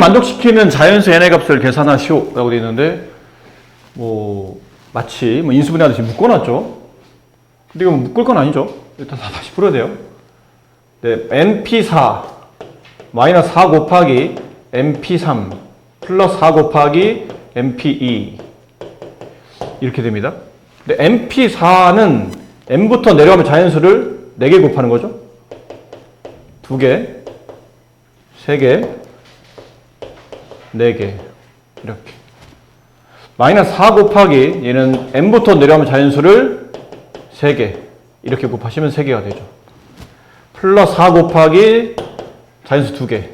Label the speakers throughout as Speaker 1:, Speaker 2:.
Speaker 1: 만족시키는 자연수 n의 값을 계산하시오 라고 되어 있는데 뭐 마치 뭐 인수분해하듯이 묶어놨죠. 근데 이거 묶을 건 아니죠. 일단 다시 풀어야 돼요. 네, np4 마이너스 4 곱하기 np3 플러스 4 곱하기 np2 이렇게 됩니다. 근데 np4는 n부터 내려가면 자연수를 4개 곱하는 거죠. 2개, 3개, 4개 이렇게. 마이너스 4 곱하기 얘는 n부터 내려가면 자연수를 3개 이렇게 곱하시면 3개가 되죠. 플러스 4 곱하기 자연수 2개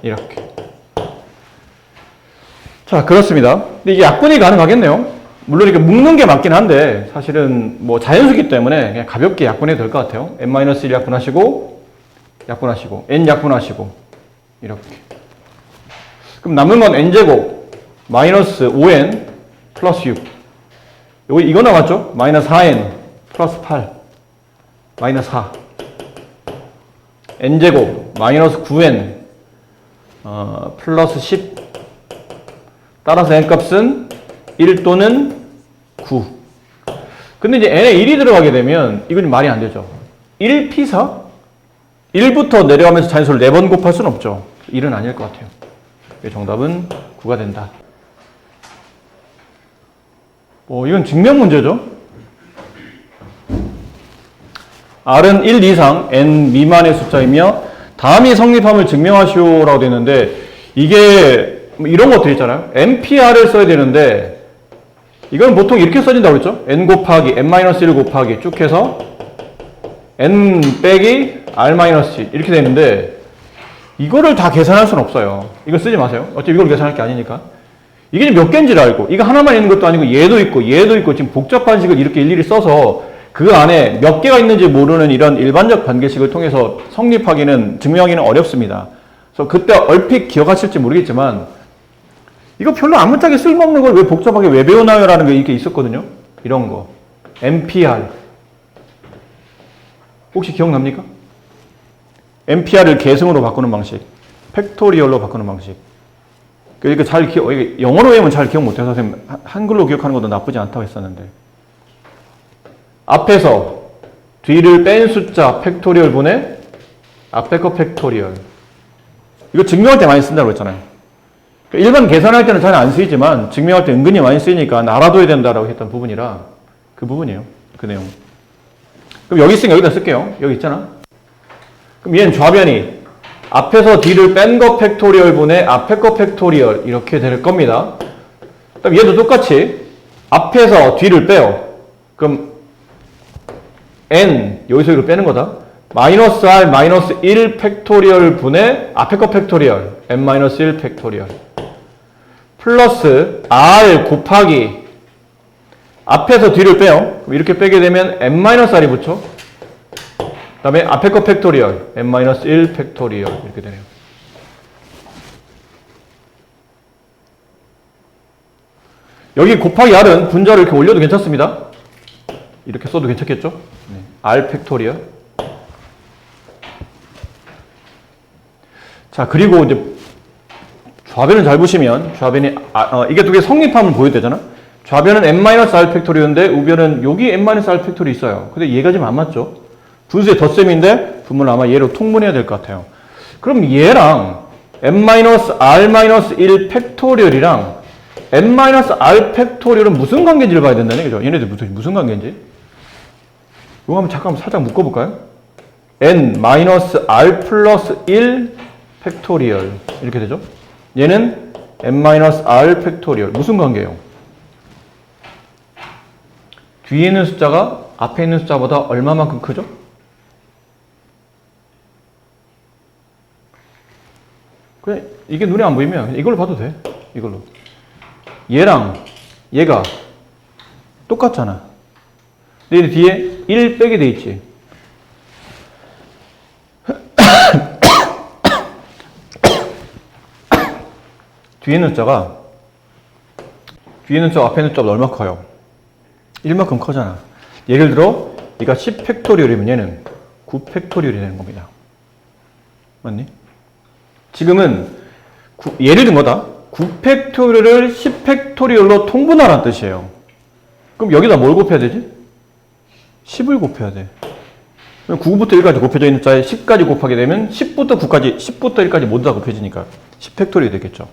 Speaker 1: 이렇게. 자, 그렇습니다. 근데 이게 약분이 가능하겠네요. 물론 이렇게 묶는 게 맞긴 한데 사실은 뭐 자연수기 때문에 그냥 가볍게 약분해도 될 것 같아요. n-1 약분하시고 n 약분하시고 이렇게. 그럼 남는 건 n제곱 마이너스 5n 플러스 6. 이거 나왔죠? 마이너스 4n 플러스 8 마이너스 4. n제곱 마이너스 9n 플러스 10. 따라서 n값은 1 또는 9. 근데 이제 n에 1이 들어가게 되면 이건 말이 안 되죠. 1p4? 1부터 내려가면서 자연수를 4번 곱할 수는 없죠. 1은 아닐 것 같아요. 정답은 9가 된다. 이건 증명 문제죠. R은 1 이상 n 미만의 숫자이며 다음이 성립함을 증명하시오라고 되어 있는데 이게 이런 것들 있잖아요. NPR을 써야 되는데 이건 보통 이렇게 써진다고 했죠. n 곱하기 n-1 곱하기 쭉 해서 n 빼기 r-1 이렇게 되는데 이거를 다 계산할 수는 없어요. 이거 쓰지 마세요. 어차피 이걸 계산할 게 아니니까. 이게 몇 개인지를 알고 이거 하나만 있는 것도 아니고 얘도 있고 지금 복잡한 식을 이렇게 일일이 써서 그 안에 몇 개가 있는지 모르는 이런 일반적 관계식을 통해서 성립하기는 증명하기는 어렵습니다. 그래서 그때 얼핏 기억하실지 모르겠지만 이거 별로 아무짝에 쓸모없는 걸 왜 복잡하게 왜 배우나요? 라는 게 이렇게 있었거든요. 이런 거. NPR. 혹시 기억납니까? NPR을 계승으로 바꾸는 방식. 팩토리얼로 바꾸는 방식. 그러니까 영어로 외우면 잘 기억 못해서 선생님 한글로 기억하는 것도 나쁘지 않다고 했었는데. 앞에서 뒤를 뺀 숫자 팩토리얼 분의 앞에 거 팩토리얼. 이거 증명할 때 많이 쓴다고 했잖아요. 일반 계산할 때는 잘 안 쓰이지만 증명할 때 은근히 많이 쓰이니까 알아둬야 된다라고 했던 부분이라 그 부분이에요. 그 내용. 그럼 여기 있으니까 여기다 쓸게요. 여기 있잖아. 그럼 얘는 좌변이 앞에서 뒤를 뺀 거 팩토리얼 분의 앞에 거 팩토리얼 이렇게 될 겁니다. 그럼 얘도 똑같이 앞에서 뒤를 빼요. 그럼 n 여기서 여기로 빼는 거다. 마이너스 r 마이너스 1 팩토리얼 분의 앞에 거 팩토리얼 n-1 팩토리얼 플러스 r 곱하기 앞에서 뒤를 빼요. 그럼 이렇게 빼게 되면 n-r이 붙죠. 그 다음에 앞에 거 팩토리얼 n-1 팩토리얼 이렇게 되네요. 여기 곱하기 r은 분자를 이렇게 올려도 괜찮습니다. 이렇게 써도 괜찮겠죠? 네. r 팩토리얼. 자, 그리고 이제 좌변을 잘 보시면 좌변이 이게 두 개 성립하면 보여되잖아. 좌변은 n-r 팩토리얼인데 우변은 여기 n-r 팩토리 있어요. 근데 얘가 지금 안 맞죠? 분수의 덧셈인데 분모를 아마 얘로 통분해야 될 것 같아요. 그럼 얘랑 n-r-1 팩토리얼이랑 n-r 팩토리얼은 무슨 관계인지를 봐야 된다네. 그죠? 얘네들 무슨 관계인지. 이거 한번 잠깐 살짝 묶어볼까요? n-r 플러스 1 팩토리얼 이렇게 되죠. 얘는 n-r 팩토리얼 무슨 관계예요? 뒤에 있는 숫자가 앞에 있는 숫자보다 얼마만큼 크죠? 그래, 이게 눈에 안 보이면 이걸로 봐도 돼. 이걸로. 얘랑 얘가 똑같잖아. 근데 뒤에 1 빼게 돼 있지. 뒤에 있는 숫자가 앞에 있는 숫자보다 얼마 커요? 1만큼 커잖아. 예를 들어 얘가 10 팩토리얼이면 얘는 9 팩토리얼이 되는 겁니다. 맞니? 지금은 예를 든 거다. 9팩토리얼을 10팩토리얼로 통분하라는 뜻이에요. 그럼 여기다 뭘 곱해야 되지? 10을 곱해야 돼. 9부터 1까지 곱해져 있는 숫자에 10까지 곱하게 되면 10부터 9까지, 10부터 1까지 모두 다 곱해지니까 10팩토리얼이 되겠죠.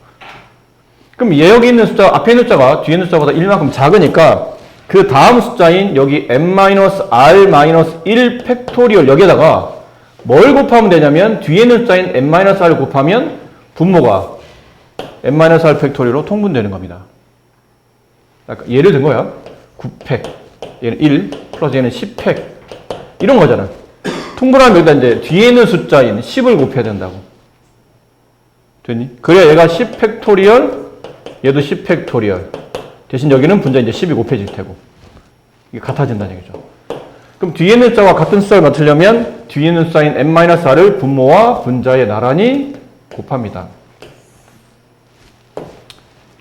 Speaker 1: 그럼 여기 있는 숫자, 앞에 있는 숫자가 뒤에 있는 숫자보다 1만큼 작으니까 그 다음 숫자인 여기 n-r-1 팩토리얼 여기에다가 뭘 곱하면 되냐면 뒤에 있는 숫자인 n-r을 곱하면 분모가 n-r 팩토리얼로 통분되는 겁니다. 예를 든 거야. 9팩, 얘는 1, 플러스 얘는 10팩. 이런 거잖아. 통분하면 여기다 이제 뒤에 있는 숫자인 10을 곱해야 된다고. 됐니? 그래야 얘가 10팩토리얼, 얘도 10팩토리얼. 대신 여기는 분자 이제 10이 곱해질 테고. 이게 같아진다는 얘기죠. 그럼 뒤에 있는 숫자와 같은 숫자를 맡으려면 뒤에 있는 숫자인 n-r을 분모와 분자에 나란히 곱합니다.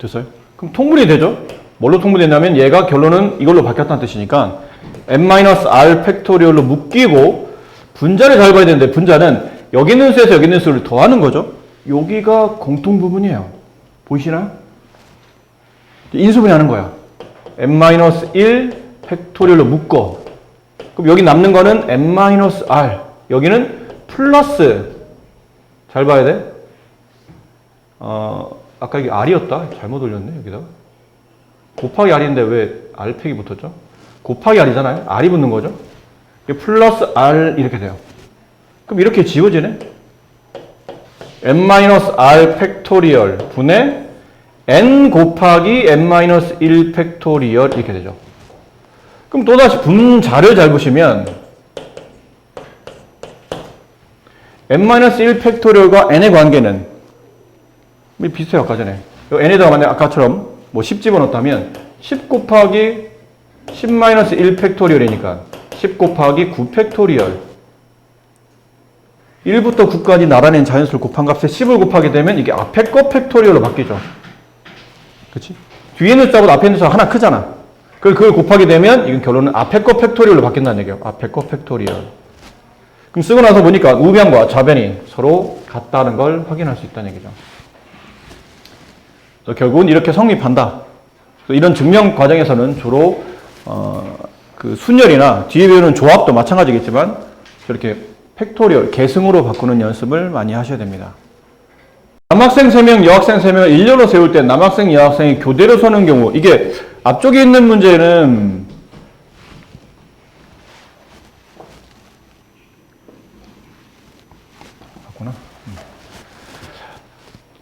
Speaker 1: 됐어요? 그럼 통분이 되죠? 뭘로 통분되냐면 얘가 결론은 이걸로 바뀌었다는 뜻이니까 n-r 팩토리얼로 묶이고 분자를 잘 봐야 되는데 분자는 여기 있는 수에서 여기 있는 수를 더하는 거죠. 여기가 공통 부분이에요. 보이시나요? 인수분해 하는 거야. n-1 팩토리얼로 묶어. 그럼 여기 남는 거는 n-r. 여기는 플러스. 잘 봐야 돼. 아까 이게 r이었다. 잘못 올렸네, 여기다가. 곱하기 r인데 왜 r팩이 붙었죠? 곱하기 r이잖아요. r이 붙는 거죠. 플러스 r 이렇게 돼요. 그럼 이렇게 지워지네. n-r 팩토리얼 분의 n 곱하기 n-1 팩토리얼 이렇게 되죠. 그럼 또다시 분자를 잘 보시면 n-1 팩토리얼과 n의 관계는 비슷해요. 아까 전에 n에다가 만약 아까처럼 뭐 10 집어넣었다면 10 곱하기 10-1 팩토리얼이니까 10 곱하기 9 팩토리얼 1부터 9까지 나란히 자연수를 곱한 값에 10을 곱하게 되면 이게 앞에 거 팩토리얼로 바뀌죠. 그치? 뒤에 있는 숫자보다 앞에 있는 숫자가 하나 크잖아. 그걸 곱하게 되면 이건 결론은 앞에 거 팩토리얼로 바뀐다는 얘기예요. 앞에 거 팩토리얼. 그럼 쓰고 나서 보니까 우변과 좌변이 서로 같다는 걸 확인할 수 있다는 얘기죠. 결국은 이렇게 성립한다. 이런 증명 과정에서는 주로 그 순열이나 뒤에 배우는 조합도 마찬가지겠지만 저렇게 팩토리얼, 계승으로 바꾸는 연습을 많이 하셔야 됩니다. 남학생 3명, 여학생 3명을 일렬로 세울 때 남학생, 여학생이 교대로 서는 경우 이게 앞쪽에 있는 문제는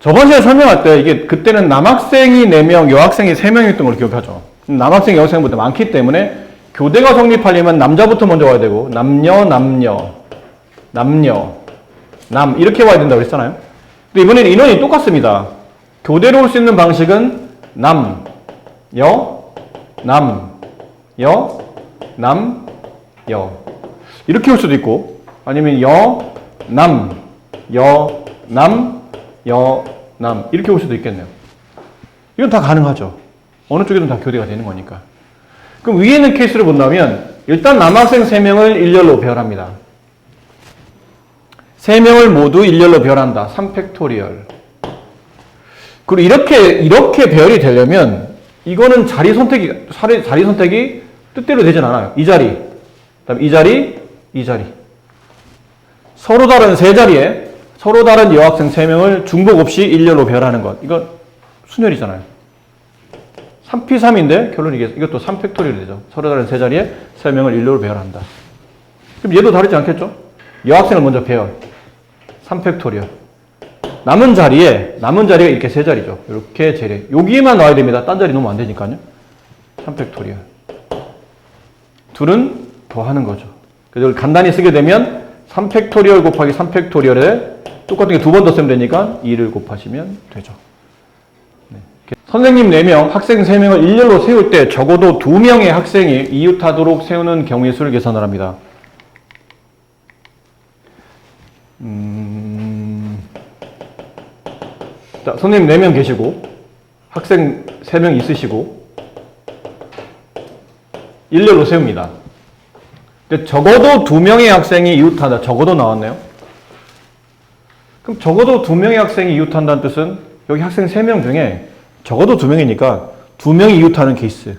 Speaker 1: 저번 시간에 설명할 때 이게 그때는 남학생이 4명, 여학생이 3명이었던 걸 기억하죠. 남학생, 여학생보다 많기 때문에 교대가 성립하려면 남자부터 먼저 와야 되고 남녀, 남 이렇게 와야 된다고 그랬잖아요. 근데 이번에는 인원이 똑같습니다. 교대로 올 수 있는 방식은 남, 여 이렇게 올 수도 있고 아니면 여, 남 이렇게 올 수도 있겠네요. 이건 다 가능하죠. 어느 쪽이든 다 교대가 되는 거니까. 그럼 위에 있는 케이스를 본다면 일단 남학생 3명을 일렬로 배열합니다. 3명을 모두 일렬로 배열한다. 3팩토리얼. 그리고 이렇게 배열이 되려면 이거는 자리 선택이 뜻대로 되진 않아요. 이 자리, 그다음에 이 자리. 서로 다른 세 자리에 서로 다른 여학생 3명을 중복 없이 일렬로 배열하는 것. 이거 순열이잖아요. 3P3인데 결론이 이것도 3팩토리얼이 되죠. 서로 다른 세 자리에 3명을 일렬로 배열한다. 그럼 얘도 다르지 않겠죠? 여학생을 먼저 배열. 3팩토리얼. 남은 자리가 이렇게 세 자리죠. 이렇게 재래. 여기에만 나와야 됩니다. 딴 자리 넣으면 안 되니까요. 3팩토리얼. 둘은 더하는 거죠. 그래서 이걸 간단히 쓰게 되면 3팩토리얼 곱하기 3팩토리얼에 똑같은 게 두 번 더 쓰면 되니까 2를 곱하시면 되죠. 네. 선생님 4명, 학생 3명을 일렬로 세울 때 적어도 2명의 학생이 이웃하도록 세우는 경우의 수를 계산을 합니다. 자, 선생님 4명 계시고 학생 3명 있으시고 일렬로 세웁니다. 근데 적어도 2명의 학생이 이웃한다. 적어도 나왔네요. 그럼 적어도 2명의 학생이 이웃한다는 뜻은 여기 학생 3명 중에 적어도 2명이니까 2명이 이웃하는 케이스,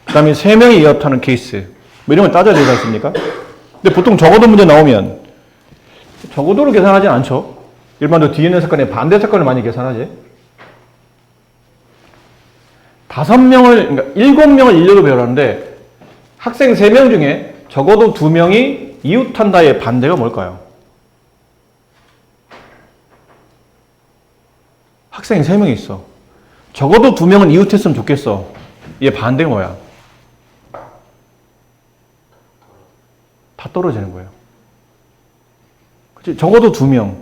Speaker 1: 그 다음에 3명이 이웃하는 케이스, 뭐 이런 걸 따져야 되지 않습니까? 근데 보통 적어도 문제 나오면 적어도를 계산하진 않죠. 일반적으로 뒤에 있는 사건에 반대 사건을 많이 계산하지. 7명을, 그러니까 7명을 일렬로 배열하는데 학생 3명 중에 적어도 2명이 이웃한다의 반대가 뭘까요? 학생이 3명이 있어. 적어도 2명은 이웃했으면 좋겠어. 얘 반대가 뭐야? 다 떨어지는 거예요. 그치? 적어도 2명.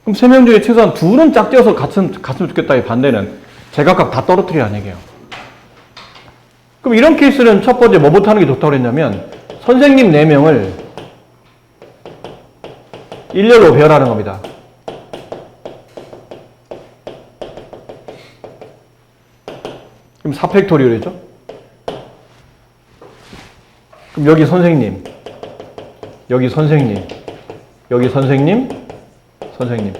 Speaker 1: 그럼 3명 중에 최소한 2는 짝지어서 갔으면 좋겠다의 반대는 제각각 다 떨어뜨리라는 얘기예요. 그럼 이런 케이스는 첫 번째 뭐부터 하는 게 좋다고 그랬냐면 선생님 4명을 일렬로 배열하는 겁니다. 그럼 4팩토리얼이죠? 그럼 여기 선생님, 여기 선생님, 여기 선생님, 선생님.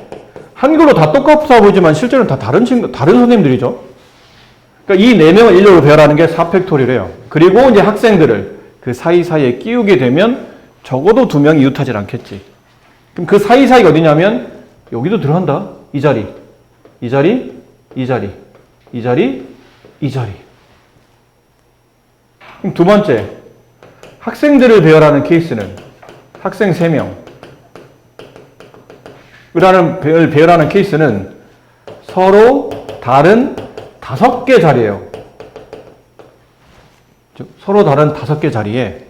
Speaker 1: 한글로 다 똑같아 보이지만 실제로는 다 다른 선생님들이죠. 그러니까 이 4명을 일렬로 배열하는 게 4팩토리얼이에요. 그리고 이제 학생들을 그 사이사이에 끼우게 되면 적어도 2명이 이웃하지 않겠지. 그럼 그 사이사이가 어디냐면 여기도 들어간다. 이 자리, 이 자리, 이 자리, 이 자리, 이 자리. 그럼 두 번째, 학생들을 배열하는 케이스는 학생 3명. 배열하는 케이스는 서로 다른 5개 자리예요. 즉, 서로 다른 5개 자리에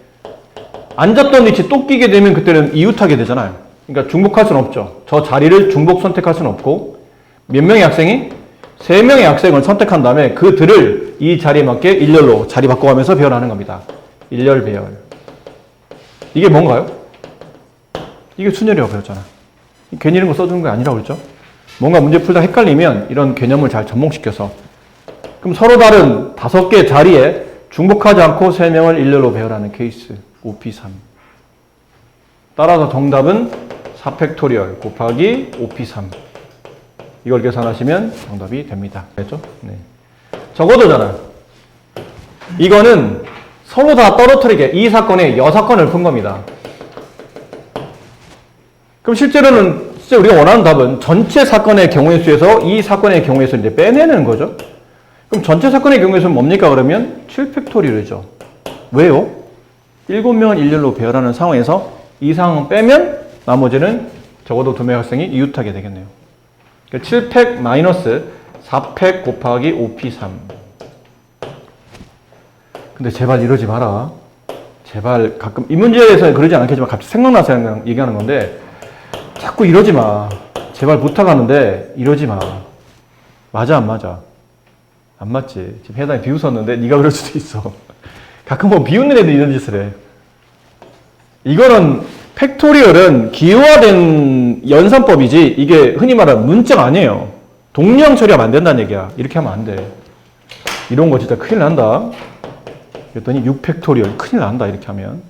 Speaker 1: 앉았던 위치 또 끼게 되면 그때는 이웃하게 되잖아요. 그러니까 중복할 수는 없죠. 저 자리를 중복 선택할 수는 없고 몇 명의 학생이? 3명의 학생을 선택한 다음에 그들을 이 자리에 맞게 일렬로 자리 바꿔가면서 배열하는 겁니다. 일렬 배열. 이게 뭔가요? 이게 순열이라고 배웠잖아. 괜히 이런 거 써주는 게 아니라고 그랬죠? 뭔가 문제 풀다 헷갈리면 이런 개념을 잘 접목시켜서 그럼 서로 다른 5개 자리에 중복하지 않고 3명을 일렬로 배열하는 케이스 5P3. 따라서 정답은 4팩토리얼 곱하기 5P3. 이걸 계산하시면 정답이 됩니다. 됐죠? 네. 적어도잖아. 이거는 서로 다 떨어뜨리게 이 사건에 여사건을 푼 겁니다. 그럼 실제로는 진짜 우리가 원하는 답은 전체 사건의 경우의 수에서 이 사건의 경우에서 이제 빼내는 거죠. 그럼 전체 사건의 경우에서는 뭡니까? 그러면 7팩토리얼이죠. 왜요? 7명을 일렬로 배열하는 상황에서 이 상황을 빼면 나머지는 적어도 2명의 학생이 이웃하게 되겠네요. 7팩 마이너스 4팩 곱하기 5P3. 근데 제발 이러지 마라. 제발 가끔 이 문제에서는 그러지 않겠지만 갑자기 생각나서 얘기하는 건데 자꾸 이러지 마. 제발 부탁하는데 이러지 마. 맞아 안 맞아? 안 맞지. 지금 해당이 비웃었는데 네가 그럴 수도 있어. 가끔 뭐 비웃는 애들이 이런 짓을 해. 이거는 팩토리얼은 기호화된 연산법이지 이게 흔히 말하는 문자가 아니에요. 동량 처리하면 안 된다는 얘기야. 이렇게 하면 안 돼. 이런 거 진짜 큰일 난다. 그랬더니 6팩토리얼 큰일 난다 이렇게 하면.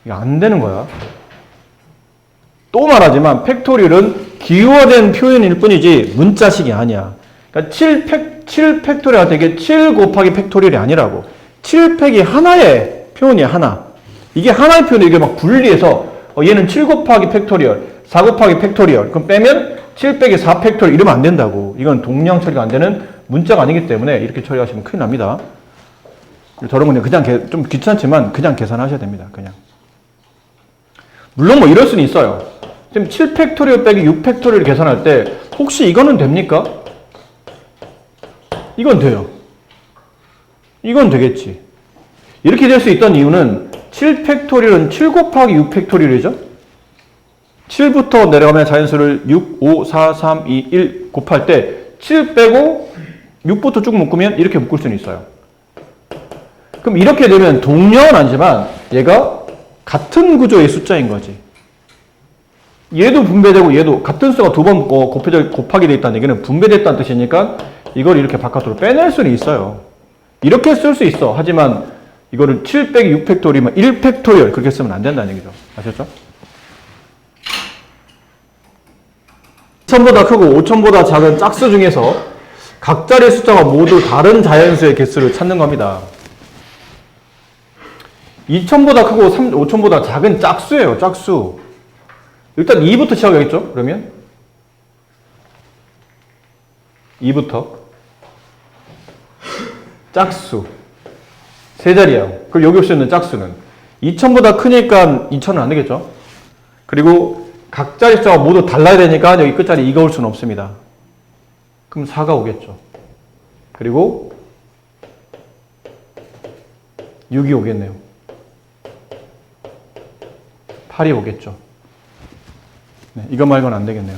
Speaker 1: 이게 안 되는 거야. 또 말하지만 팩토리얼은 기호화된 표현일 뿐이지 문자식이 아니야. 그러니까 7팩토리얼 되게 7 곱하기 팩토리얼이 아니라고. 7팩이 하나의 표현이야 하나. 이게 하나의 표현을 이게 막 분리해서 얘는 7 곱하기 팩토리얼, 4 곱하기 팩토리얼. 그럼 빼면 7 빼기 4 팩토리얼 이러면 안 된다고. 이건 동량 처리가 안 되는 문자가 아니기 때문에 이렇게 처리하시면 큰일 납니다. 저런 건 그냥 좀 귀찮지만 그냥 계산하셔야 됩니다. 그냥. 물론 뭐 이럴 수는 있어요. 지금 7팩토리얼 빼기 6팩토리얼 계산할 때 혹시 이거는 됩니까? 이건 돼요. 이건 되겠지. 이렇게 될 수 있던 이유는 7팩토리얼은 7 곱하기 6팩토리얼이죠. 7부터 내려가면 자연수를 6, 5, 4, 3, 2, 1 곱할 때 7 빼고 6부터 쭉 묶으면 이렇게 묶을 수는 있어요. 그럼 이렇게 되면 동량은 아니지만 얘가 같은 구조의 숫자인 거지. 얘도 분배되고 얘도 같은 수가 2번 곱하기 되어 있다는 얘기는 분배됐다는 뜻이니까 이걸 이렇게 바깥으로 빼낼 수는 있어요. 이렇게 쓸 수 있어. 하지만 이거를 7 빼기 6팩토리얼이면 1팩토리얼 그렇게 쓰면 안 된다는 얘기죠. 아셨죠? 2,000보다 크고 5,000보다 작은 짝수 중에서 각자리 숫자가 모두 다른 자연수의 개수를 찾는 겁니다. 2,000보다 크고 5,000보다 작은 짝수예요. 짝수. 일단 2부터 시작하겠죠? 그러면 2부터 짝수 세 자리예요. 그럼 여기 올 수 있는 짝수는 2,000보다 크니까 2,000은 안 되겠죠? 그리고 각자리 숫자가 모두 달라야 되니까 여기 끝자리 2가 올 수는 없습니다. 그럼 4가 오겠죠. 그리고 6이 오겠네요. 8이 오겠죠. 네, 이거 말고는 안 되겠네요.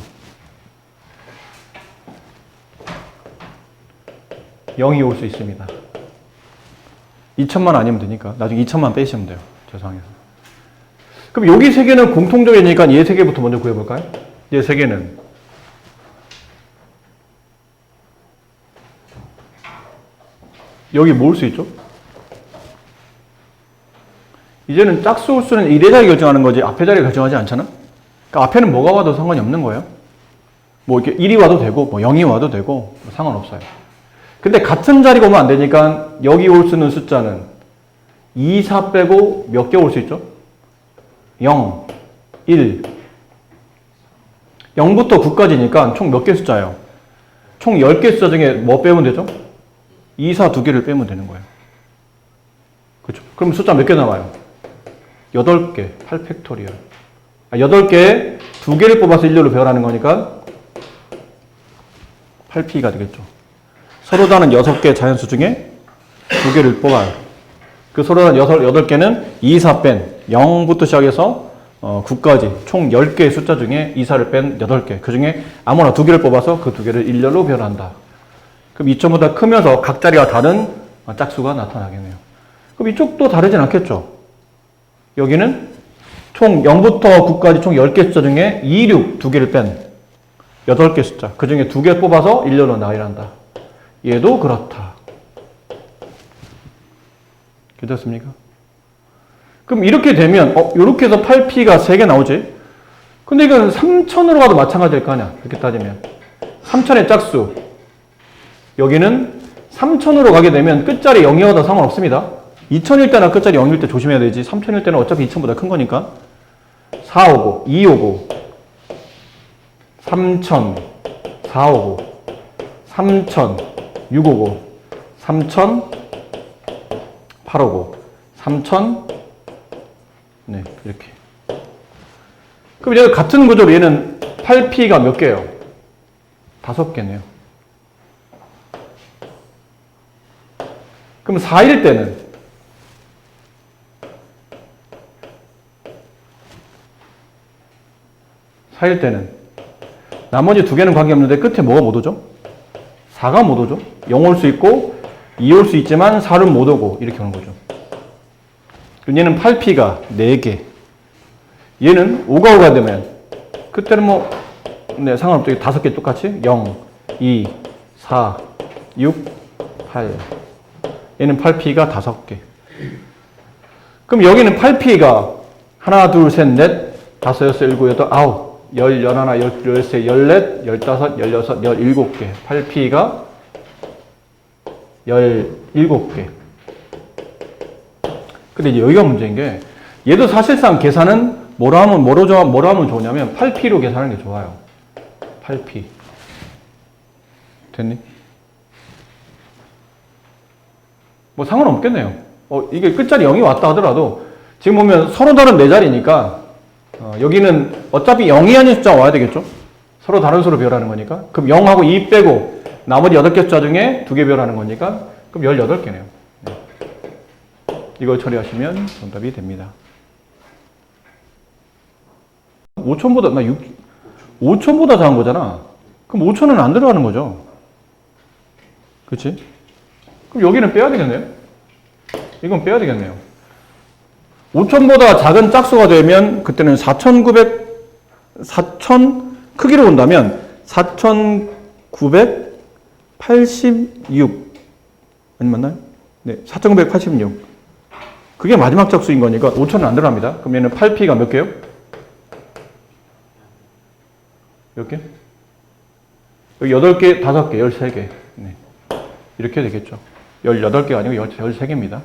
Speaker 1: 0이 올 수 있습니다. 2,000만 아니면 되니까 나중에 2,000만 빼시면 돼요. 저 상황에서. 그럼 여기 세 개는 공통적이니까 얘 세 개부터 먼저 구해볼까요? 얘 세 개는 여기 뭐 올 수 있죠? 이제는 짝수 홀수는 1의 자리 결정하는 거지 앞에 자리 결정하지 않잖아? 그러니까 앞에는 뭐가 와도 상관이 없는 거예요. 뭐 이렇게 1이 와도 되고 뭐 0이 와도 되고 뭐 상관없어요. 근데 같은 자리가 오면 안 되니까 여기 올 수 있는 숫자는 2, 4 빼고 몇 개 올 수 있죠? 0, 1. 0부터 9까지니까 총 몇 개 숫자예요? 총 10개 숫자 중에 뭐 빼면 되죠? 2, 4 두 개를 빼면 되는 거예요. 그렇죠? 그럼 숫자 몇 개 남아요? 8개, 8팩토리얼. 8개에 두 개를 뽑아서 일렬로 배열하는 거니까 8p가 되겠죠. 서로 다른 6개 자연수 중에 두 개를 뽑아요. 그 서로 다른 8개는 2, 4 뺀 0부터 시작해서 9까지 총 10개의 숫자 중에 2, 4를 뺀 8개. 그 중에 아무나 두 개를 뽑아서 그 두 개를 일렬로 배열한다. 그럼 2,000보다 크면서 각자리가 다른 짝수가 나타나겠네요. 그럼 이쪽도 다르진 않겠죠? 여기는 총 0부터 9까지 총 10개 숫자 중에 2, 6 두 개를 뺀 8개 숫자. 그 중에 두 개 뽑아서 일렬로 나열한다. 얘도 그렇다. 괜찮습니까? 그럼 이렇게 되면 이렇게 해서 8p가 3개 나오지? 근데 이건 3,000으로 가도 마찬가지일 거 아니야. 이렇게 따지면 3,000의 짝수 여기는 3,000으로 가게 되면 끝자리 0이어도 상관없습니다. 2,000일 때나 끝자리 0일 때 조심해야 되지. 3,000일 때는 어차피 2,000보다 큰 거니까 4 오고 2 오고 3,000 4 오고 3,000 6 오고 3,000 8 오고 3,000 네 이렇게. 그럼 이제 같은 구조로 얘는 8p가 몇 개예요? 5개네요. 그럼 4일 때는 4일 때는 나머지 두 개는 관계없는데 끝에 뭐가 못 오죠? 4가 못 오죠? 0 올 수 있고 2 올 수 있지만 4는 못 오고 이렇게 오는 거죠. 그럼 얘는 8p가 4개. 얘는 5가 오가 되면 그때는 뭐 네, 상관없죠. 5개 똑같이 0, 2, 4, 6, 8. 얘는 8p가 5개. 그럼 여기는 8p가 하나, 둘, 셋, 넷, 다섯, 여섯, 일곱, 여덟, 아홉, 열, 열하나, 열세, 열넷, 열다섯, 열여섯, 17개. 8p가 17개. 근데 이제 여기가 문제인 게 얘도 사실상 계산은 뭐로 하면 좋냐면 8p로 계산하는 게 좋아요. 8p. 됐니? 뭐 상관없겠네요. 이게 끝자리 0이 왔다 하더라도 지금 보면 서로 다른 4자리니까 여기는 어차피 0이 아닌 숫자가 와야 되겠죠? 서로 다른 수로 배열하는 거니까. 그럼 0하고 2 빼고 나머지 8개 숫자 중에 2개 배열하는 거니까 그럼 18개네요. 이걸 처리하시면 정답이 됩니다. 5,000보다 작은 거잖아. 그럼 5,000은 안 들어가는 거죠. 그렇지? 그럼 여기는 빼야 되겠네요. 이건 빼야 되겠네요. 5,000보다 작은 짝수가 되면 그때는 4,000 크기로 본다면 4,986 아니 맞나요? 네, 4,986 그게 마지막 짝수인 거니까 5,000은 안 들어갑니다. 그럼 얘는 8p가 몇 개요? 몇 개? 여기 8개, 5개, 13개. 네. 이렇게 되겠죠. 18개가 아니고 13개입니다.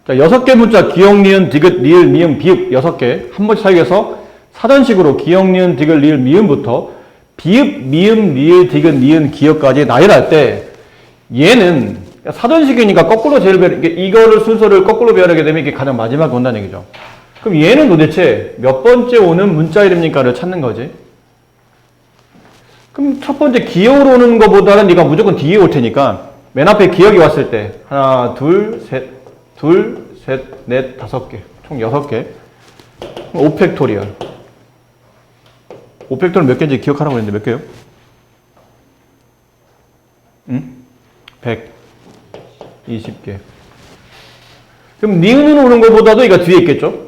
Speaker 1: 자, 6개 문자, 기역, 니은, 디귿, 리을, 미음, 비읍 6개. 한 번씩 사용해서 사전식으로 기역, 니은, 디귿, 리을, 미음부터 비읍, 미음, 리을, 디귿, 니은, 기역까지 나열할 때 얘는 사전식이니까 거꾸로 이거를 순서를 거꾸로 배열하게 되면 이게 가장 마지막에 온다는 얘기죠. 그럼 얘는 도대체 몇 번째 오는 문자 이름입니까를 찾는 거지. 그럼 첫 번째 기역으로 오는 것보다는 네가 무조건 뒤에 올 테니까 맨 앞에 기역이 왔을 때 하나, 둘, 셋, 넷, 5개. 총 6개. 5팩토리얼. 5팩토리얼 몇 개인지 기억하라고 했는데 몇 개요? 응? 120개. 그럼 니은으로 오는 것보다도 얘가 뒤에 있겠죠?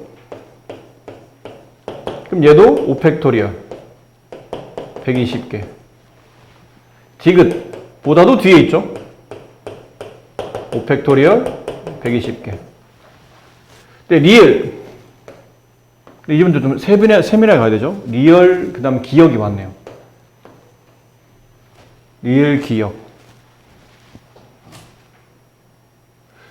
Speaker 1: 그럼 얘도 5팩토리얼 120개. 디귿 보다도 뒤에 있죠? 5팩토리얼 120개. 근데 리을, 이 부분도 좀 세밀하게 가야 되죠? 리얼, 그 다음에 기역이 왔네요. 리을, 기역.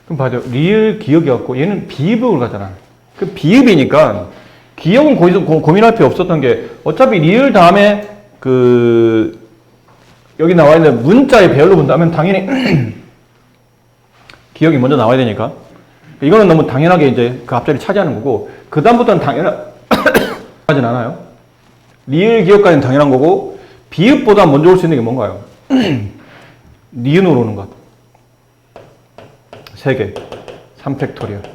Speaker 1: 그럼 봐요. 리을, 기역이 왔고, 얘는 비읍으로 가잖아. 그 비읍이니까, 기역은 거기서 고민할 필요 없었던 게, 어차피 리을 다음에, 여기 나와 있는 문자의 배열로 본다면 당연히, 기역이 먼저 나와야 되니까. 이거는 너무 당연하게 이제 그 앞자리 차지하는 거고, 그다음부터는 하진 않아요. 리을, 기역까지는 당연한 거고, 비읍보다 먼저 올 수 있는 게 뭔가요? 니은으로 오는 것. 3개. 3팩토리얼.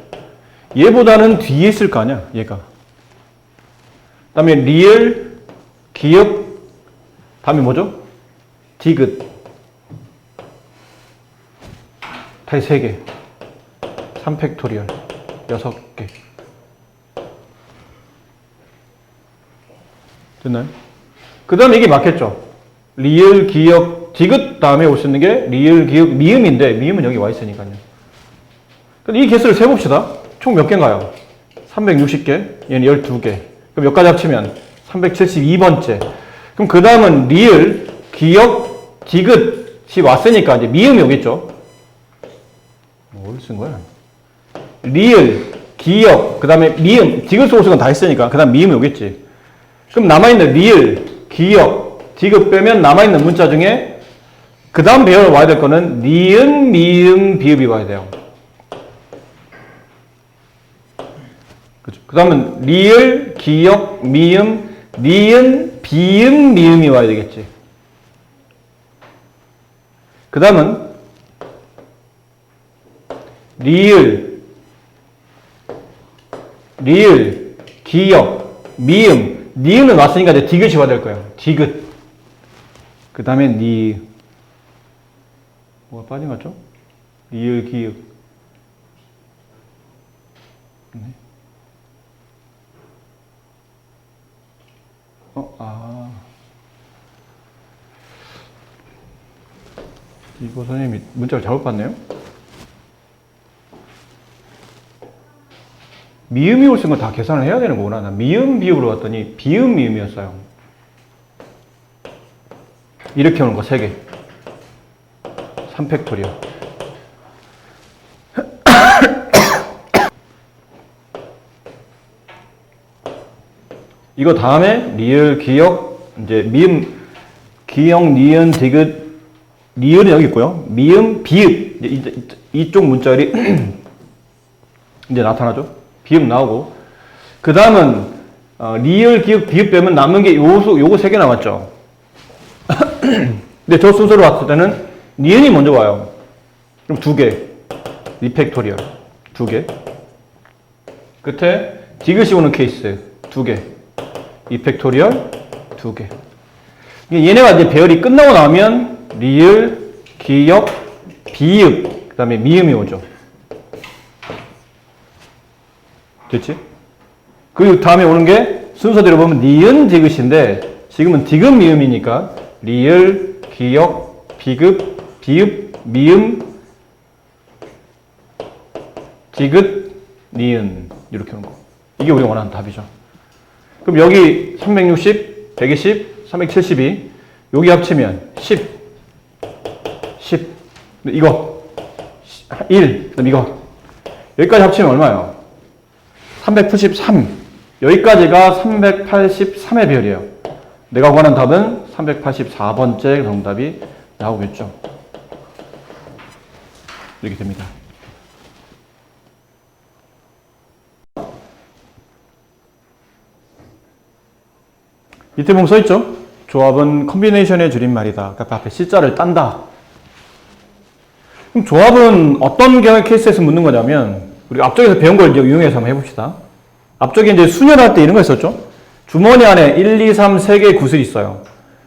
Speaker 1: 얘보다는 뒤에 있을 거 아니야, 얘가. 그 다음에 리을, 기역, 다음에 뭐죠? 디귿. 다시 3개. 3팩토리얼. 6개. 됐나요? 그 다음에 이게 맞겠죠? 리을, 기역, 디귿 다음에 올 수 있는 게 리을, 기역, 미음인데, 미음은 여기 와 있으니까요. 이 개수를 세봅시다. 총 몇 개인가요? 360개, 얘는 12개. 그럼 몇 가지 합치면 372번째. 그럼 그 다음은 리을, 기역, 디귿이 왔으니까 이제 미음이 오겠죠? 뭘 쓴 거야? 리을, 기역, 그 다음에 미음, 디귿 소수는 다 했으니까 그 다음 미음이 오겠지. 그럼 남아있는 리을, 기역, 디귿 빼면 남아있는 문자 중에 그 다음 배열 와야 될 거는 니은, 미음, 비읍이 와야 돼요. 그죠? 그 다음은 리을, 기역, 미음, 니은, 비음, 미음이 와야 되겠지. 그 다음은 리을, 기역, 미음, 니은은 왔으니까 이제 디귿이 와야 될 거예요. 디귿. 그 다음에 니. 뭐가 빠진 것 같죠? 리을, 기역. 네. 이거 선생님이 문자를 잘못 봤네요? 미음이 올 수 있는 건 다 계산을 해야 되는 거구나. 나 미음, 비읍으로 왔더니 비음, 미음이었어요. 이렇게 오는 거 3개. 3팩토리얼. 이거 다음에 리을, 기역, 이제 미음, 기역, 니은, 디귿, 리을은 여기 있고요. 미음, 비읍. 이쪽 문자열이 이제 나타나죠. 비읍 나오고. 그 다음은, 리을, 기역, 비읍 빼면 남는 게 요거 3개 남았죠. 근데 저 순서로 왔을 때는 니은이 먼저 와요. 그럼 2개. 리팩토리얼. 2개. 끝에 디귿이 오는 케이스. 2개. 이팩토리얼. 2개. 얘네가 이제 배열이 끝나고 나면 리을, 기역, 비읍, 그 다음에 미음이 오죠. 됐지? 그 다음에 오는 게 순서대로 보면 니은, 디귿인데 지금은 디귿, 미음이니까 리을, 기역, 비읍, 미음, 디귿, 니은 이렇게 오는 거. 이게 우리가 원하는 답이죠. 그럼 여기 360, 120, 372. 여기 합치면 10. 이거 1. 그다음 이거. 여기까지 합치면 얼마예요? 383. 여기까지가 383의 비율이에요. 내가 구하는 답은 384번째 정답이 나오겠죠. 이렇게 됩니다. 밑에 보면 써있죠? 조합은 컨비네이션의 줄임말이다. 그러니까 앞에 C자를 딴다. 그럼 조합은 어떤 경우의 케이스에서 묻는 거냐면, 우리 앞쪽에서 배운 걸 이제 이용해서 한번 해봅시다. 앞쪽에 이제 수년할 때 이런 거 있었죠? 주머니 안에 1, 2, 3, 3개의 구슬이 있어요.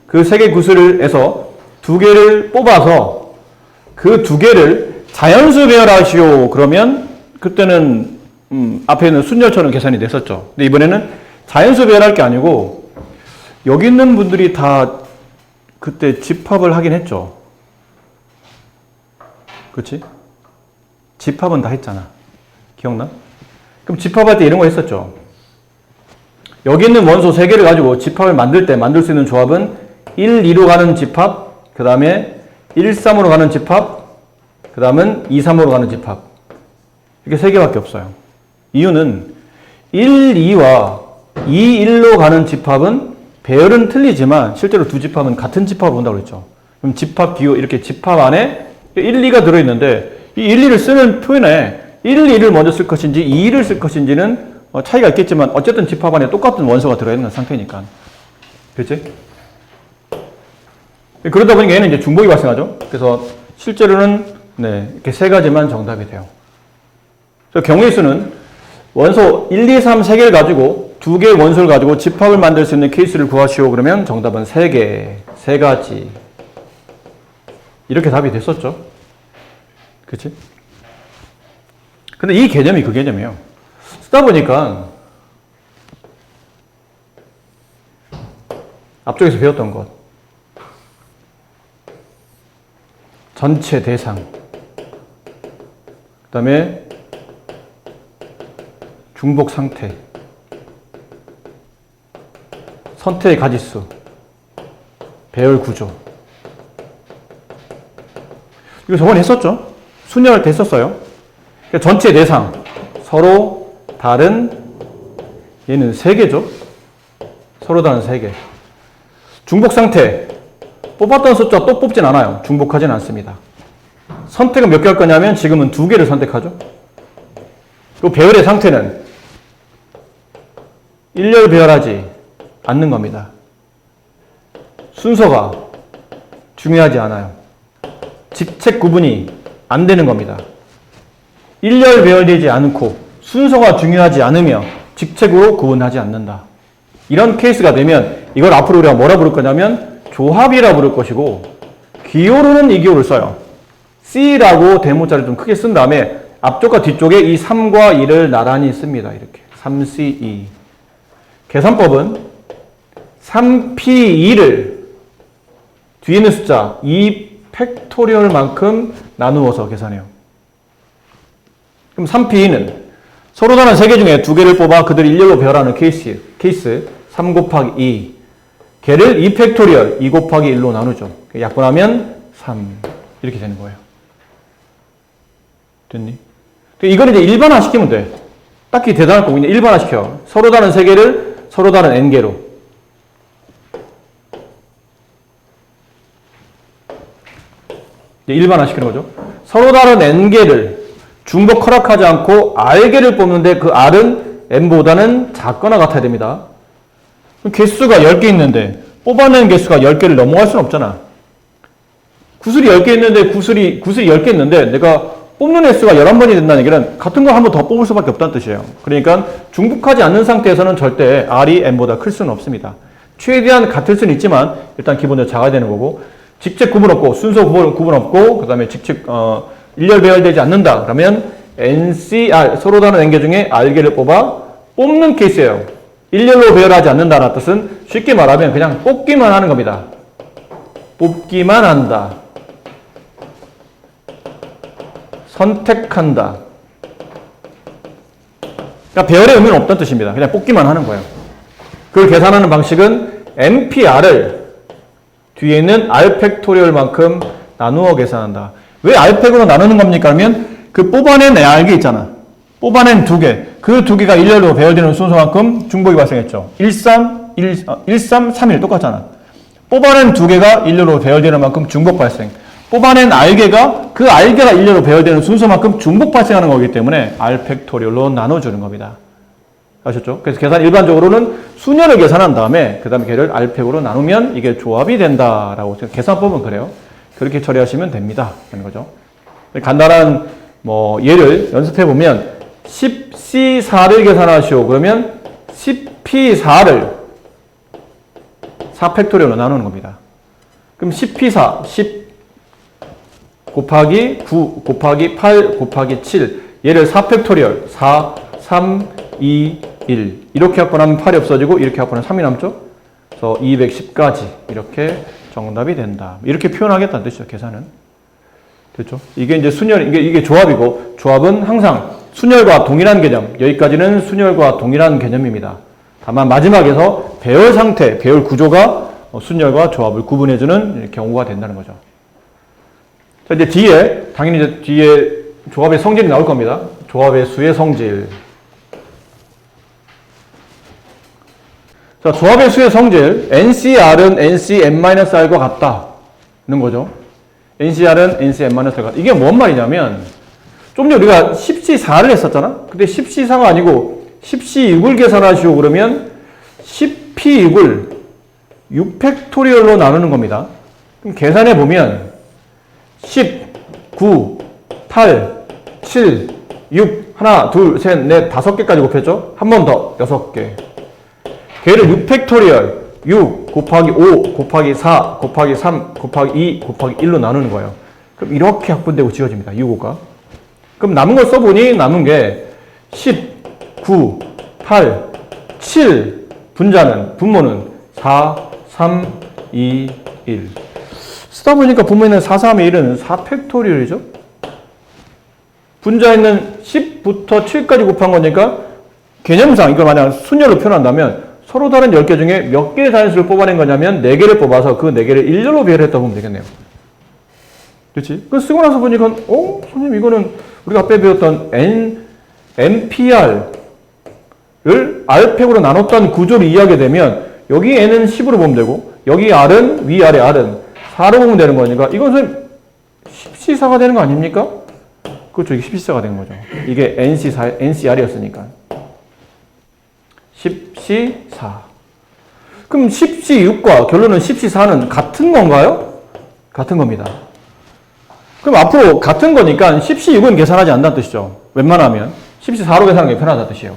Speaker 1: 그 3개의 구슬에서 2개를 뽑아서 그 2개를 자연수 배열하시오. 그러면 그때는 앞에 있는 순열처럼 계산이 됐었죠. 근데 이번에는 자연수 배열할 게 아니고 여기 있는 분들이 다 그때 집합을 하긴 했죠. 그렇지? 집합은 다 했잖아. 기억나? 그럼 집합할 때 이런 거 했었죠. 여기 있는 원소 3개를 가지고 집합을 만들 때 만들 수 있는 조합은 1, 2로 가는 집합, 그 다음에 1, 3으로 가는 집합, 그 다음은 2, 3으로 가는 집합. 이렇게 3개밖에 없어요. 이유는 1, 2와 2, 1로 가는 집합은 배열은 틀리지만 실제로 두 집합은 같은 집합으로 온다고 그랬죠. 그럼 집합 기호 이렇게 집합 안에 1, 2가 들어있는데 이 1, 2를 쓰는 표현에 1, 2를 먼저 쓸 것인지 2, 2를 쓸 것인지는 차이가 있겠지만 어쨌든 집합 안에 똑같은 원소가 들어있는 상태니까. 그렇지? 그러다 보니까 얘는 이제 중복이 발생하죠. 그래서 실제로는 이렇게 3가지만 정답이 돼요. 그래서 경우의 수는 원소 1, 2, 3, 3개를 가지고 2개의 원소를 가지고 집합을 만들 수 있는 케이스를 구하시오. 그러면 정답은 3개, 3가지. 이렇게 답이 됐었죠. 그치? 근데 이 개념이 그 개념이에요. 쓰다 보니까 앞쪽에서 배웠던 것, 전체 대상, 그 다음에 중복 상태, 선택의 가지수, 배열 구조. 이거 저번에 했었죠? 순열할 때 했었어요. 그러니까 전체 대상, 서로 다른, 얘는 3개죠? 서로 다른 3개. 중복 상태, 뽑았던 숫자 또 뽑진 않아요. 중복하진 않습니다. 선택은 몇 개 할 거냐면 지금은 2개를 선택하죠. 그리고 배열의 상태는 일렬 배열하지 않는 겁니다. 순서가 중요하지 않아요. 직책 구분이 안 되는 겁니다. 일렬 배열되지 않고 순서가 중요하지 않으며 직책으로 구분하지 않는다. 이런 케이스가 되면 이걸 앞으로 우리가 뭐라 부를 거냐면 조합이라 부를 것이고, 기호로는 이 기호를 써요. C라고 대문자를 좀 크게 쓴 다음에 앞쪽과 뒤쪽에 이 3과 2를 나란히 씁니다. 이렇게 3C2. 계산법은 3P2를 뒤에 있는 숫자 2 팩토리얼만큼 나누어서 계산해요. 그럼 3P2는 서로 다른 3개 중에 2개를 뽑아 그들을 일렬로 배열하는 케이스 3 곱하기 2. 걔를 2 팩토리얼 2 곱하기 1로 나누죠. 약분하면 3. 이렇게 되는 거예요. 됐니? 이걸 이제 일반화 시키면 돼. 딱히 대단할 거 그냥 일반화 시켜. 서로 다른 3개를 서로 다른 n개로. 일반화 시키는 거죠. 서로 다른 n개를 중복 허락하지 않고 r개를 뽑는데 그 r은 n보다는 작거나 같아야 됩니다. 개수가 10개 있는데 뽑아낸 개수가 10개를 넘어갈 수는 없잖아. 구슬이 10개 있는데 구슬이 10개 있는데 내가 뽑는 횟수가 11번이 된다는 얘기는 같은 거 한 번 더 뽑을 수밖에 없다는 뜻이에요. 그러니까 중복하지 않는 상태에서는 절대 r이 n보다 클 수는 없습니다. 최대한 같을 수는 있지만 일단 기본적으로 작아야 되는 거고, 직책 구분 없고 순서 구분 없고 그 다음에 직책 일렬 배열되지 않는다. 그러면 NCR 서로 다른 n개 중에 r개를 뽑아 뽑는 케이스예요. 일렬로 배열하지 않는다는 뜻은 쉽게 말하면 그냥 뽑기만 하는 겁니다. 뽑기만 한다. 선택한다. 그러니까 배열의 의미는 없다는 뜻입니다. 그냥 뽑기만 하는 거예요. 그걸 계산하는 방식은 MPR을 뒤에 있는 R 팩토리얼만큼 나누어 계산한다. 왜 R 팩으로 나누는 겁니까? 그러면 그 뽑아낸 R개 있잖아. 뽑아낸 두 개. 그 두 개가 일렬로 배열되는 순서만큼 중복이 발생했죠. 13, 31 똑같잖아. 뽑아낸 두 개가 일렬로 배열되는 만큼 중복 발생. 뽑아낸 R개가 그 R개가 일렬로 배열되는 순서만큼 중복 발생하는 거기 때문에 R 팩토리얼로 나눠주는 겁니다. 아셨죠? 그래서 계산 일반적으로는 수녀를 계산한 다음에 그 다음에 걔를 R팩으로 나누면 이게 조합이 된다라고 계산법은 그래요. 그렇게 처리하시면 됩니다. 하는 거죠. 간단한 예를 연습해 보면 10C4를 계산하시오. 그러면 10P4를 4팩토리얼로 나누는 겁니다. 그럼 10P4, 10 곱하기 9 곱하기 8 곱하기 7 얘를 4팩토리얼 4, 3, 2, 1 이렇게 합분하면 8이 없어지고 이렇게 합분하면 3이 남죠? 그래서 210까지 이렇게 정답이 된다. 이렇게 표현하겠다는 뜻이죠. 계산은. 됐죠? 이게 이제 순열, 이게 조합이고 조합은 항상 순열과 동일한 개념. 여기까지는 순열과 동일한 개념입니다. 다만 마지막에서 배열 상태, 배열 구조가 순열과 조합을 구분해주는 경우가 된다는 거죠. 자, 이제 당연히 이제 뒤에 조합의 성질이 나올 겁니다. 조합의 수의 성질. 자, 조합의 수의 성질. NCR은 NCn-R과 같다는 거죠. NCR은 NCn-R과 같다. 이게 뭔 말이냐면, 좀 전에 우리가 10C4를 했었잖아? 근데 10C4가 아니고 10C6을 계산하시오. 그러면 10P6을 6팩토리얼로 나누는 겁니다. 그럼 계산해 보면 10, 9, 8, 7, 6, 하나, 둘, 셋, 넷, 5개까지 곱했죠? 한 번 더, 6개. 걔를 6팩토리얼, 6 곱하기 5 곱하기 4 곱하기 3 곱하기 2 곱하기 1로 나누는 거예요. 그럼 이렇게 합분되고 지워집니다. 6, 5가. 그럼 남은 걸 써보니 남은 게 10, 9, 8, 7 분모는 4, 3, 2, 1 쓰다 보니까 분모에는 4, 3, 1은 4팩토리얼이죠. 분자에는 10부터 7까지 곱한 거니까 개념상 이걸 만약 순열로 표현한다면 서로 다른 10개 중에 몇 개의 자연수를 뽑아낸 거냐면 4개를 뽑아서 그 4개를 일렬로 배열했다고 보면 되겠네요. 그렇지? 그 쓰고 나서 보니까 선생님 이거는 우리가 앞에 배웠던 NPR을 R팩으로 나눴던 구조를 이해하게 되면 여기 N은 10으로 보면 되고 여기 R은 위아래 R은 4로 보면 되는 거니까 이건 선생님 10C4가 되는 거 아닙니까? 그렇죠. 이게 10C4가 되는 거죠. 이게 NCR이었으니까. 10C4. 그럼 10C6과 결론은 10C4는 같은 건가요? 같은 겁니다. 그럼 앞으로 같은 거니까 10C6은 계산하지 않는다는 뜻이죠. 웬만하면 10C4로 계산하는 게 편하다는 뜻이에요.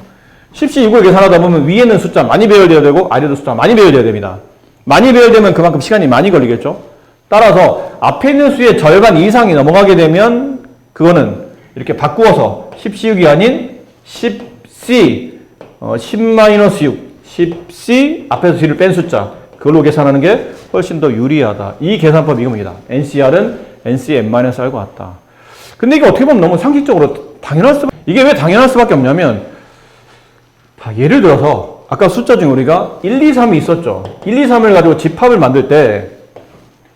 Speaker 1: 10C6을 계산하다 보면 위에 있는 숫자 많이 배열되어야 되고 아래도 숫자 많이 배열되어야 됩니다. 많이 배열되면 그만큼 시간이 많이 걸리겠죠. 따라서 앞에 있는 수의 절반 이상이 넘어가게 되면 그거는 이렇게 바꾸어서 10C6이 아닌 10C 10-6 10C 앞에서 뒤를 뺀 숫자 그걸로 계산하는 게 훨씬 더 유리하다. 이 계산법이 이겁니다. NCR은 NCn-R과 같다. 근데 이게 어떻게 보면 너무 상식적으로 이게 왜 당연할 수밖에 없냐면 예를 들어서 아까 숫자 중에 우리가 1, 2, 3이 있었죠. 1, 2, 3을 가지고 집합을 만들 때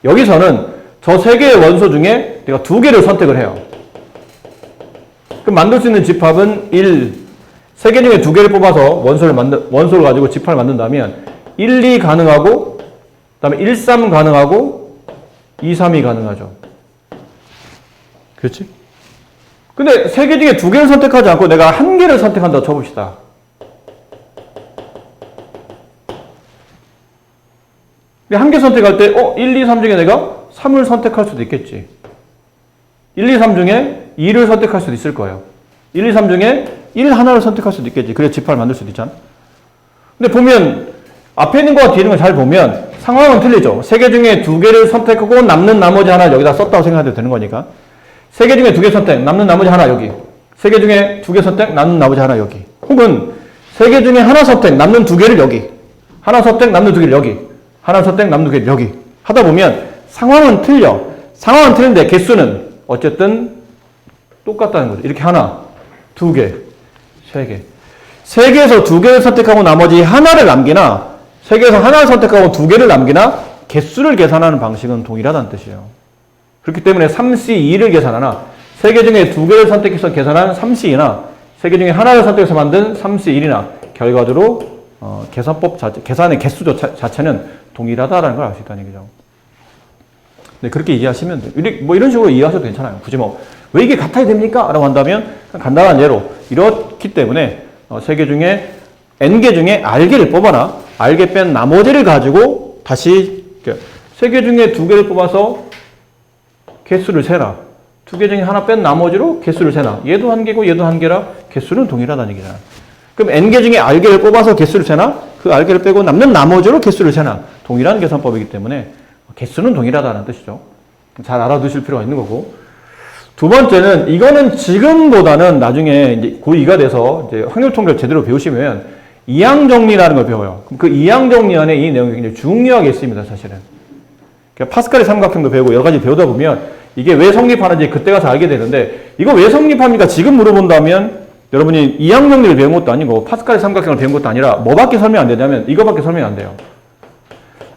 Speaker 1: 여기서는 저 세 개의 원소 중에 내가 2개를 선택을 해요. 그럼 만들 수 있는 집합은 3개 중에 2개를 뽑아서 원소를 가지고 집합을 만든다면 1, 2 가능하고 그 다음에 1, 3 가능하고 2, 3이 가능하죠. 그렇지? 근데 3개 중에 2개를 선택하지 않고 내가 1개를 선택한다고 쳐봅시다. 근데 1개 선택할 때 1, 2, 3 중에 내가 3을 선택할 수도 있겠지. 1, 2, 3 중에 2를 선택할 수도 있을 거예요. 1, 2, 3 중에 1 하나를 선택할 수도 있겠지. 그래서 집합을 만들 수도 있잖아. 근데 보면 앞에 있는 거와 뒤에 있는 거 잘 보면 상황은 틀리죠. 3개 중에 2개를 선택하고 남는 나머지 하나 여기다 썼다고 생각해도 되는 거니까. 3개 중에 2개 선택, 남는 나머지 하나 여기. 3개 중에 2개 선택, 남는 나머지 하나 여기. 혹은 3개 중에 하나 선택, 남는 2개를 여기. 하나 선택, 남는 2개를 여기. 하나 선택, 남는 2개를 여기. 하다 보면 상황은 틀려. 상황은 틀린데 개수는 어쨌든 똑같다는 거죠. 이렇게 하나, 2개, 3개. 3개에서 2개를 선택하고 나머지 하나를 남기나 3개에서 하나를 선택하고 2개를 남기나 개수를 계산하는 방식은 동일하다는 뜻이에요. 그렇기 때문에 3C2를 계산하나 3개 중에 2개를 선택해서 계산한 3C2나 3개 중에 하나를 선택해서 만든 3C1이나 결과적으로 계산법 자체, 계산의 개수 자체는 동일하다라는 걸 알 수 있다는 얘기죠. 네, 그렇게 이해하시면 돼요. 뭐 이런 식으로 이해하셔도 괜찮아요. 굳이 뭐 왜 이게 같아야 됩니까? 라고 한다면 간단한 예로 이렇기 때문에 3개 중에 n개 중에 r개를 뽑아나 r개 뺀 나머지를 가지고 다시 3개 중에 2개를 뽑아서 개수를 세라. 2개 중에 하나 뺀 나머지로 개수를 세나. 얘도 1개고 얘도 1개라 개수는 동일하다는 얘기잖아. 그럼 n개 중에 r개를 뽑아서 개수를 세나? 그 r개를 빼고 남는 나머지로 개수를 세나. 동일한 계산법이기 때문에 개수는 동일하다는 뜻이죠. 잘 알아두실 필요가 있는 거고. 두 번째는 이거는 지금보다는 나중에 이제 고2가 돼서 이제 확률 통계를 제대로 배우시면 이항 정리라는 걸 배워요. 그럼 그 이항 정리 안에 이 내용이 굉장히 중요하게 있습니다, 사실은. 그러니까 파스칼의 삼각형도 배우고 여러 가지 배우다 보면 이게 왜 성립하는지 그때 가서 알게 되는데 이거 왜 성립합니까? 지금 물어본다면 여러분이 이항 정리를 배운 것도 아니고 파스칼의 삼각형을 배운 것도 아니라 뭐밖에 설명 안 되냐면 이거밖에 설명 안 돼요.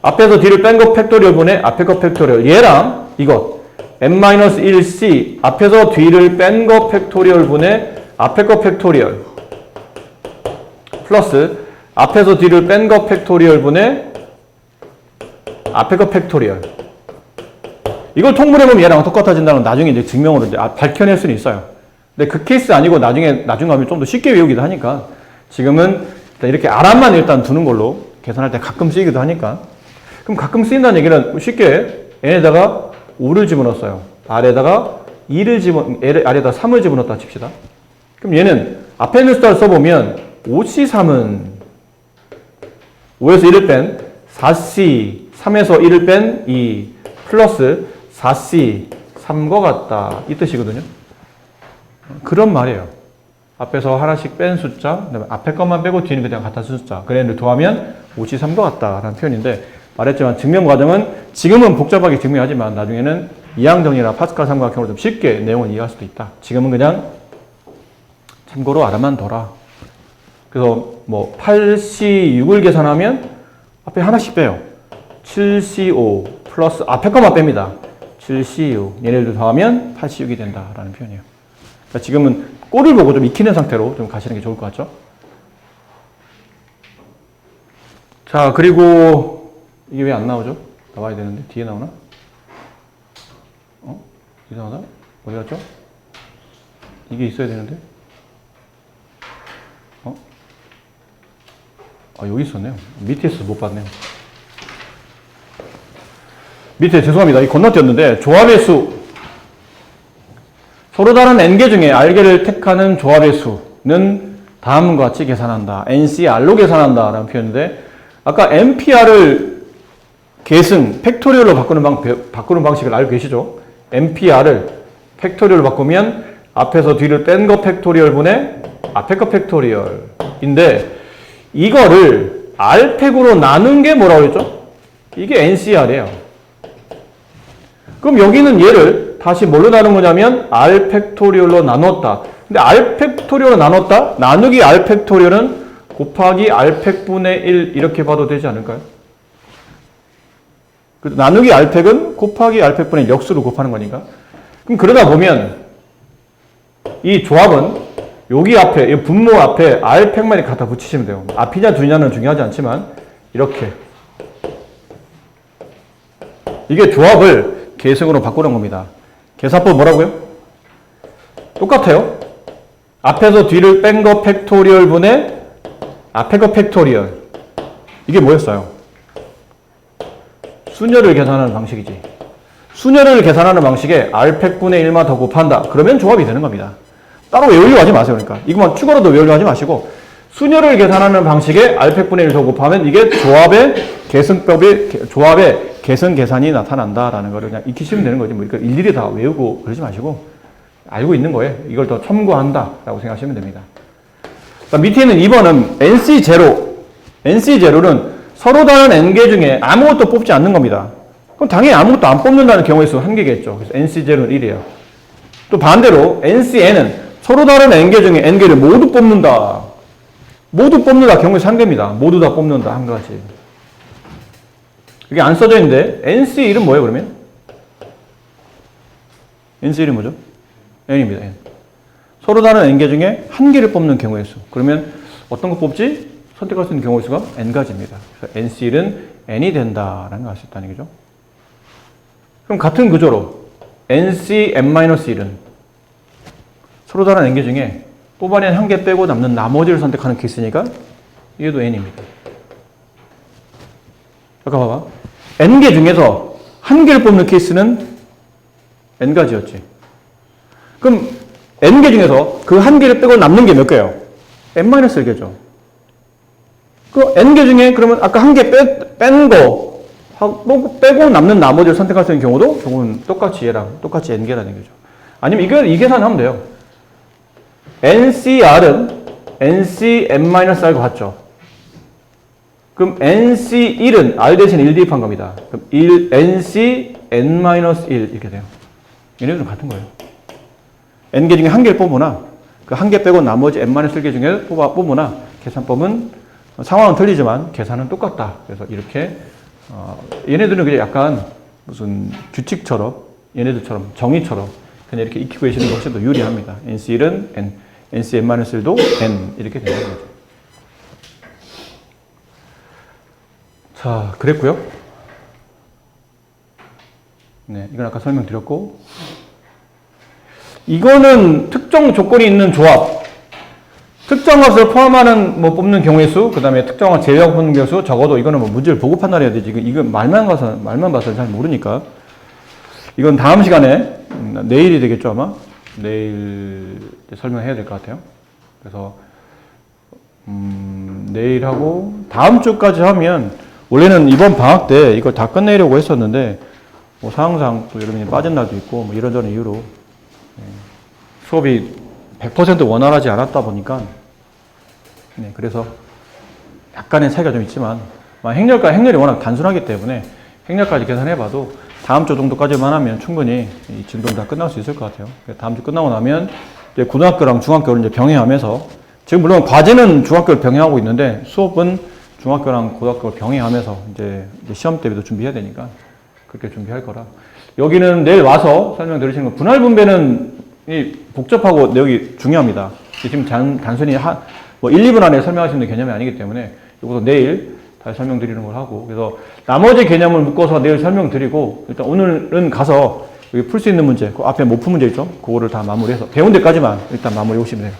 Speaker 1: 앞에서 뒤를 뺀 거 팩토리얼 분의 앞에 거 팩토리얼 얘랑 이것 n-1c 앞에서 뒤를 뺀 거 팩토리얼 분의 앞에 거 팩토리얼 플러스 앞에서 뒤를 뺀 거 팩토리얼 분의 앞에 거 팩토리얼 이걸 통분해보면 얘랑 똑같아진다는 나중에 이제 증명으로 이제 밝혀낼 수는 있어요. 근데 그 케이스 아니고 나중에 가면 좀 더 쉽게 외우기도 하니까 지금은 일단 이렇게 R만 일단 두는 걸로 계산할 때 가끔 쓰이기도 하니까 그럼 가끔 쓰인다는 얘기는 쉽게 n에다가 5를 집어넣었어요. R에다가 2를 R에다 3을 집어넣었다 칩시다. 그럼 얘는 앞에 있는 숫자를 써보면 5C3은 5에서 1을 뺀 4C 3에서 1을 뺀 2 플러스 4C 3과 같다 이 뜻이거든요. 그런 말이에요. 앞에서 하나씩 뺀 숫자 그다음에 앞에 것만 빼고 뒤는 그냥 같은 숫자 그래를 더하면 5C3과 같다라는 표현인데 말했지만 증명 과정은 지금은 복잡하게 증명하지만 나중에는 이항정리나 파스칼 삼각형으로 좀 쉽게 내용을 이해할 수도 있다. 지금은 그냥 참고로 알아만 둬라. 그래서 뭐 8C6을 계산하면 앞에 하나씩 빼요. 7C5 플러스 앞에 것만 뺍니다. 7C6 얘네들 더하면 8C6이 된다라는 표현이에요. 그러니까 지금은 꼴을 보고 좀 익히는 상태로 좀 가시는 게 좋을 것 같죠? 자, 그리고 이게 왜 안 나오죠? 나와야 되는데 뒤에 나오나? 이상하다? 어디 갔죠? 이게 있어야 되는데? 여기 있었네요. 밑에 있어서 못 봤네요. 밑에 죄송합니다. 이 건너뛰었는데 조합의 수 서로 다른 n개 중에 r개를 택하는 조합의 수는 다음과 같이 계산한다. NCR로 계산한다 라는 표현인데 아까 NPR을 계승, 팩토리얼로 바꾸는 방식을 알고 계시죠? NPR을 팩토리얼로 바꾸면 앞에서 뒤를 뺀 거 팩토리얼 분의 앞에 거 팩토리얼인데 이거를 R팩으로 나눈 게 뭐라고 했죠? 이게 NCR이에요. 그럼 여기는 얘를 다시 뭘로 나눈 거냐면 R 팩토리얼로 나눴다. 근데 R 팩토리얼로 나눴다? 나누기 R 팩토리얼은 곱하기 R 팩분의 1 이렇게 봐도 되지 않을까요? 나누기 R팩은 곱하기 R팩분의 1 역수로 곱하는 거니까. 그럼 그러다 보면 이 조합은 여기 앞에, 이 분모 앞에 R팩만 갖다 붙이시면 돼요. 앞이냐 뒤냐는 중요하지 않지만 이렇게 이게 조합을 계승으로 바꾸는 겁니다. 계산법 뭐라고요? 똑같아요. 앞에서 뒤를 뺀 거 팩토리얼 분의 앞에 거 팩토리얼 이게 뭐였어요? 수녀를 계산하는 방식이지. 수녀를 계산하는 방식에 R팩분의 1만 더 곱한다. 그러면 조합이 되는 겁니다. 따로 외우려고 하지 마세요. 그러니까 이것만 추가로도 외우려고 하지 마시고 수녀를 계산하는 방식에 R팩분의 1 더 곱하면 이게 조합의 계승법이 조합의 계승 계산이 나타난다라는 거를 그냥 익히시면 되는 거지. 뭐 일일이 다 외우고 그러지 마시고 알고 있는 거예요. 이걸 더 첨구한다라고 생각하시면 됩니다. 밑에 있는 2번은 NC0. NC0는 서로 다른 n개 중에 아무것도 뽑지 않는 겁니다. 그럼 당연히 아무것도 안 뽑는다는 경우의 수 1개겠죠. 그래서 NC0는 1이에요. 또 반대로 NCN은 서로 다른 n개 중에 n개를 모두 뽑는다. 모두 뽑는다 경우의 수 1개입니다. 모두 다 뽑는다 한 가지. 그게 안 써져 있는데 NC1은 뭐예요 그러면? NC1은 뭐죠? N입니다. N. 서로 다른 N개 중에 한 개를 뽑는 경우의 수. 그러면 어떤 거 뽑지? 선택할 수 있는 경우의 수가 N가지입니다. 그래서 NC1은 N이 된다라는 걸 알 수 있다는 거죠. 그럼 같은 구조로 NC(n-1은) 서로 다른 N개 중에 뽑아낸 한 개 빼고 남는 나머지를 선택하는 케이스니까 얘도 N입니다. 아까 봐봐. N개 중에서 한 개를 뽑는 케이스는 N가지였지. 그럼 N개 중에서 그 한 개를 빼고 남는 게 몇 개예요? N-1개죠. 그 N개 중에 그러면 아까 한 개 뺀 거 빼고 남는 나머지를 선택할 수 있는 경우도 조금 똑같이 얘랑 똑같이 N개라는 거죠. 아니면 이 계산하면 돼요. NCR은 NCn-R과 같죠. 그럼 NC1은 R 대신 1 대입한 겁니다. 그럼 NCn-1 이렇게 돼요. 얘네들은 같은 거예요. N개 중에 한 개를 뽑으나 그 한 개 빼고 나머지 n-1개 중에 뽑으나 계산법은 상황은 틀리지만 계산은 똑같다. 그래서 이렇게 얘네들은 그냥 약간 무슨 규칙처럼 얘네들처럼 정의처럼 그냥 이렇게 익히고 계시는 것이 더 유리합니다. NC1은 N, NCn-1도 N 이렇게 되는 거죠. 자, 그랬고요. 네, 이건 아까 설명드렸고 이거는 특정 조건이 있는 조합. 특정 값을 포함하는 뽑는 경우의 수, 그 다음에 특정 값 제외하고 뽑는 경우의 수, 적어도 이거는 문제를 보고 판단해야 되지. 이건 말만 봐서 잘 모르니까. 이건 다음 시간에, 내일이 되겠죠, 아마? 내일 설명해야 될 것 같아요. 그래서, 내일하고 다음 주까지 하면, 원래는 이번 방학 때 이걸 다 끝내려고 했었는데, 뭐 상황상 또 여러분이 빠진 날도 있고, 뭐 이런저런 이유로, 수업이 100% 원활하지 않았다 보니까, 네, 그래서 약간의 차이가 좀 있지만, 행렬이 워낙 단순하기 때문에 행렬까지 계산해봐도 다음 주 정도까지만 하면 충분히 이 진도는 다 끝날 수 있을 것 같아요. 다음 주 끝나고 나면 이제 고등학교랑 중학교를 이제 병행하면서, 지금 물론 과제는 중학교를 병행하고 있는데 수업은 중학교랑 고등학교를 병행하면서 이제 시험 대비도 준비해야 되니까 그렇게 준비할 거라. 여기는 내일 와서 설명드리시는 건 분할 분배는 복잡하고 내용이 중요합니다. 지금 단순히 1, 2분 안에 설명할 수 있는 개념이 아니기 때문에 이것도 내일 다시 설명드리는 걸 하고, 그래서 나머지 개념을 묶어서 내일 설명드리고, 일단 오늘은 가서 풀 수 있는 문제, 그 앞에 못 푼 문제 있죠? 그거를 다 마무리해서 배운 데까지만 일단 마무리 오시면 돼요.